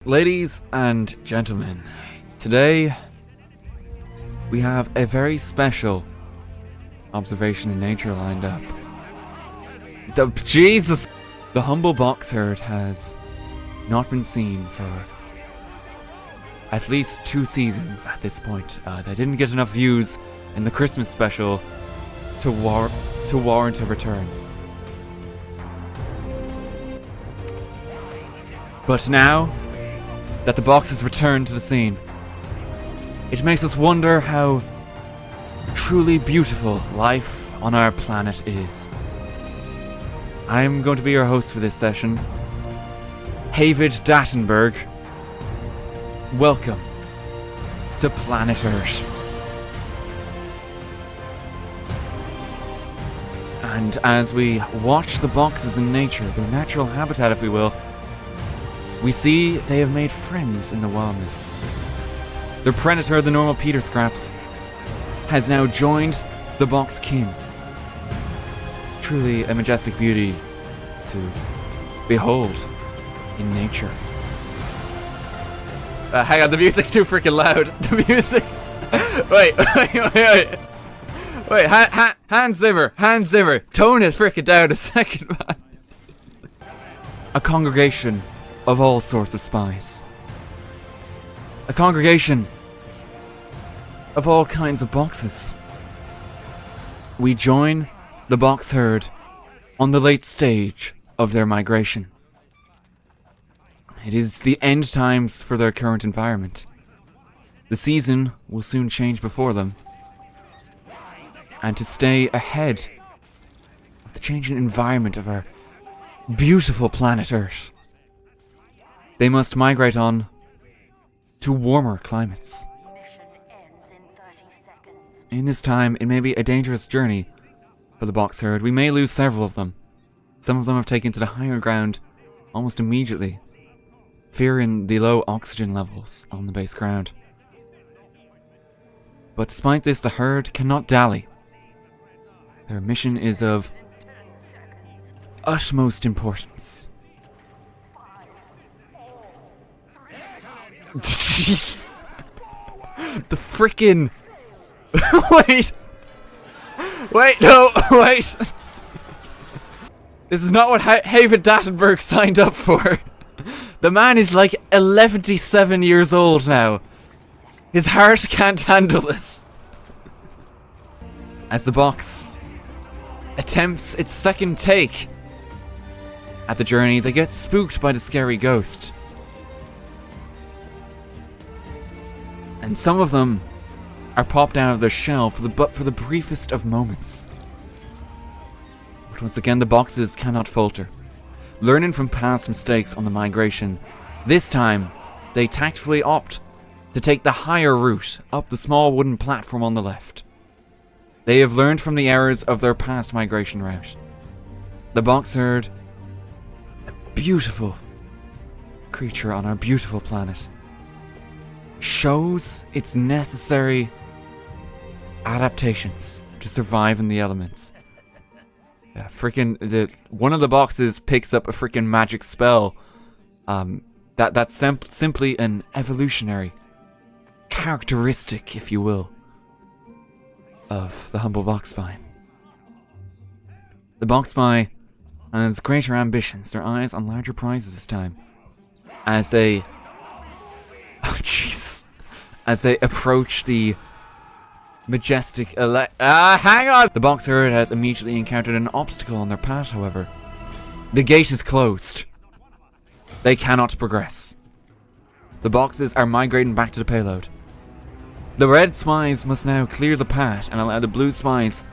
Ladies and gentlemen, today we have a very special observation in nature lined up. Jesus! The humble box herd has not been seen for at least 2 seasons at this point. They didn't get enough views in the Christmas special to warrant a return. But now that the box has returned to the scene, it makes us wonder how truly beautiful life on our planet is. I'm going to be your host for this session, David Dattenberg. Welcome to Planet Earth. And as we watch the boxes in nature, their natural habitat if we will, we see they have made friends in the wilderness. Their predator, the normal Peter Scraps, has now joined the box kin. Truly a majestic beauty to behold in nature. Hang on, the music's too freaking loud. The music. Wait, Hans Zimmer, tone it freaking down a second, man. A congregation of all sorts of spies. A congregation of all kinds of boxes. We join the box herd on the late stage of their migration. It is the end times for their current environment. The season will soon change before them. And to stay ahead of the changing environment of our beautiful planet Earth, they must migrate on to warmer climates. In this time, it may be a dangerous journey for the box herd. We may lose several of them. Some of them have taken to the higher ground almost immediately, fearing the low oxygen levels on the base ground. But despite this, the herd cannot dally. Their mission is of utmost importance. Jeez. The frickin' Wait, no, wait. This is not what David Dattenberg signed up for. The man is like 77 years old now. His heart can't handle this. As the box attempts its second take at the journey, they get spooked by the scary ghost. And some of them are popped out of their shell for the briefest of moments. But once again, the boxes cannot falter. Learning from past mistakes on the migration, this time they tactfully opt to take the higher route up the small wooden platform on the left. They have learned from the errors of their past migration route. The box herd, a beautiful creature on our beautiful planet, shows its necessary adaptations to survive in the elements. One of the boxes picks up a freaking magic spell. That's simply an evolutionary characteristic, if you will, of the humble box spy. The box spy has greater ambitions, their eyes on larger prizes this time, as they approach the majestic hang on! The box herd has immediately encountered an obstacle on their path, however. The gate is closed. They cannot progress. The boxes are migrating back to the payload. The red spies must now clear the path and allow the blue spies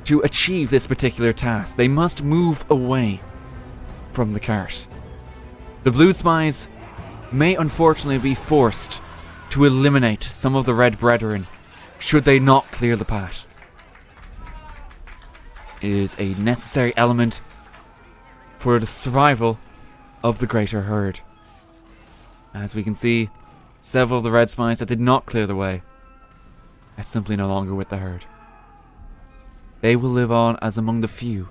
to achieve this particular task. They must move away from the cart. The blue spies may unfortunately be forced to eliminate some of the red brethren should they not clear the path. It is a necessary element for the survival of the greater herd. As we can see, several of the red spies that did not clear the way are simply no longer with the herd. They will live on as among the few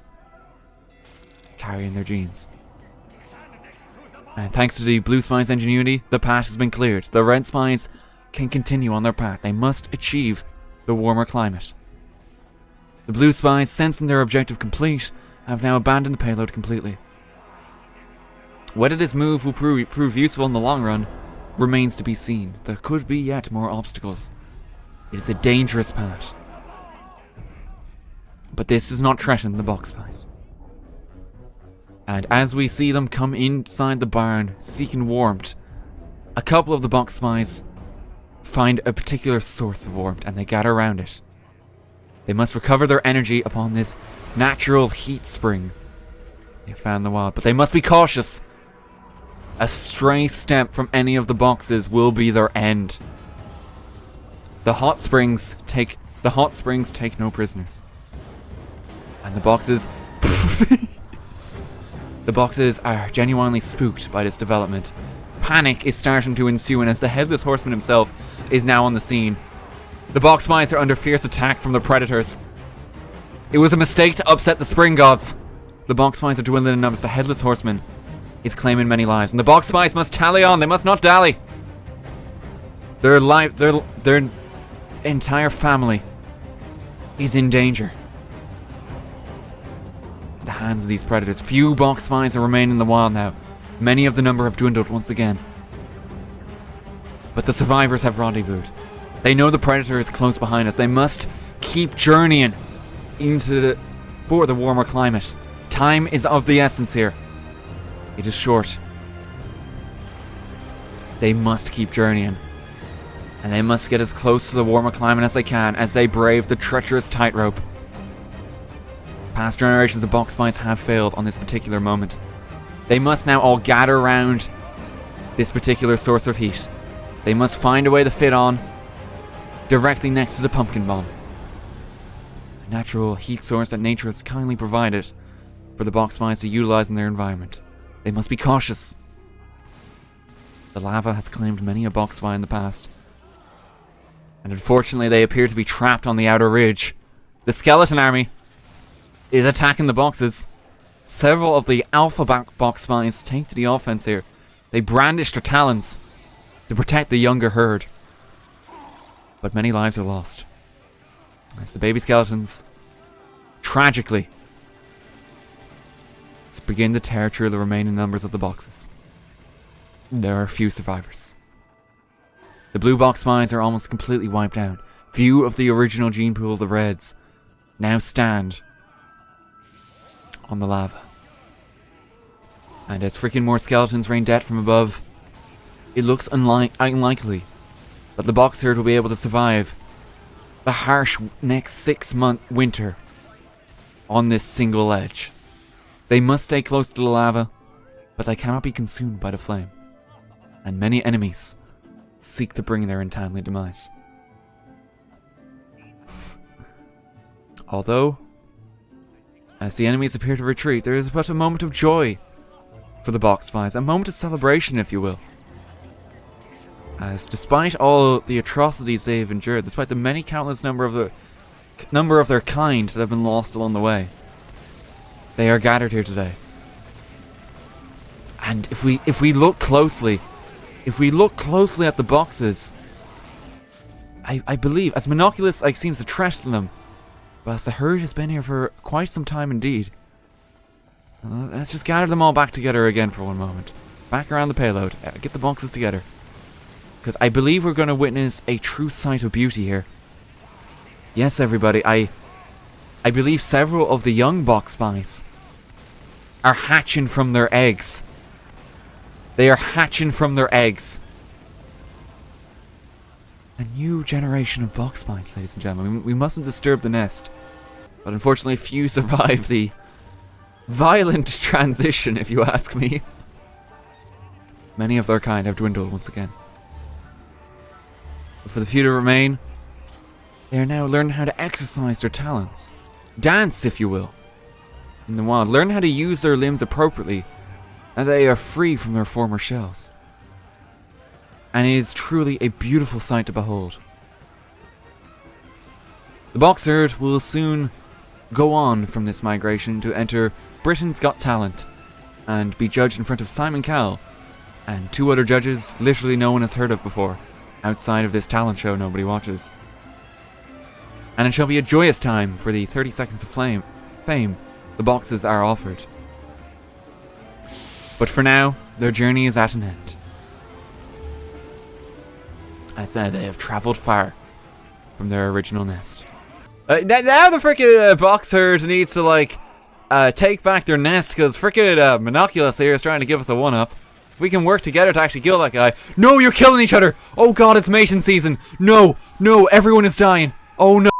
carrying their genes. And thanks to the blue spies' ingenuity, the path has been cleared. The red spies can continue on their path. They must achieve the warmer climate. The blue spies, sensing their objective complete, have now abandoned the payload completely. Whether this move will prove useful in the long run remains to be seen. There could be yet more obstacles. It is a dangerous path. But this does not threaten the box spies. And as we see them come inside the barn, seeking warmth, a couple of the box spies find a particular source of warmth and they gather around it. They must recover their energy upon this natural heat spring they have found in the wild, but they must be cautious. A stray step from any of the boxes will be their end. The hot springs take no prisoners. And the boxes the boxes are genuinely spooked by this development. Panic is starting to ensue, and as the Headless Horseman himself is now on the scene, the box spies are under fierce attack from the predators. It was a mistake to upset the spring gods. The box spies are dwindling in numbers. The Headless Horseman is claiming many lives, and the box spies must tally on. They must not dally. Their entire family is in danger. The hands of these predators. Few box spies are remaining in the wild now. Many of the number have dwindled once again. But the survivors have rendezvoused. They know the predator is close behind us. They must keep journeying for the warmer climate. Time is of the essence here. It is short. They must keep journeying. And they must get as close to the warmer climate as they can as they brave the treacherous tightrope. Past generations of box spies have failed on this particular moment. They must now all gather around this particular source of heat. They must find a way to fit on directly next to the pumpkin bomb. A natural heat source that nature has kindly provided for the box spies to utilize in their environment. They must be cautious. The lava has claimed many a box spy in the past. And unfortunately they appear to be trapped on the outer ridge. The skeleton army is attacking the boxes. Several of the alpha box spies take to the offense here. They brandish their talons to protect the younger herd. But many lives are lost as the baby skeletons, tragically, begin to tear through the remaining numbers of the boxes. There are few survivors. The blue box spies are almost completely wiped out. Few of the original gene pool of the reds now stand on the lava. And as freaking more skeletons rain death from above, it looks unlikely that the box herd will be able to survive the harsh next 6-month winter on this single ledge. They must stay close to the lava, but they cannot be consumed by the flame. And many enemies seek to bring their untimely demise. Although, as the enemies appear to retreat, there is but a moment of joy for the box spies, a moment of celebration, if you will. As despite all the atrocities they have endured, despite the many countless number of their kind that have been lost along the way, they are gathered here today. And if we look closely at the boxes, I believe, as Monoculus seems to threaten them, but as the herd has been here for quite some time indeed, let's just gather them all back together again for one moment. Back around the payload. Get the boxes together. Because I believe we're going to witness a true sight of beauty here. Yes, everybody, I believe several of the young box spies are hatching from their eggs. They are hatching from their eggs. A new generation of box spies, ladies and gentlemen. We mustn't disturb the nest. But unfortunately, few survive the violent transition, if you ask me. Many of their kind have dwindled once again. But for the few to remain, they are now learning how to exercise their talents. Dance, if you will, in the wild. Learn how to use their limbs appropriately, and they are free from their former shells. And it is truly a beautiful sight to behold. The box herd will soon go on from this migration to enter Britain's Got Talent and be judged in front of Simon Cowell and 2 other judges literally no one has heard of before, outside of this talent show nobody watches. And it shall be a joyous time for the 30 seconds of fame the boxes are offered. But for now, their journey is at an end. I said they have travelled far from their original nest. Now the frickin' box herd needs to, like, take back their nest, because frickin' Monoculus here is trying to give us a one-up. We can work together to actually kill that guy. No, you're killing each other! Oh god, it's mating season! No, no, everyone is dying! Oh no!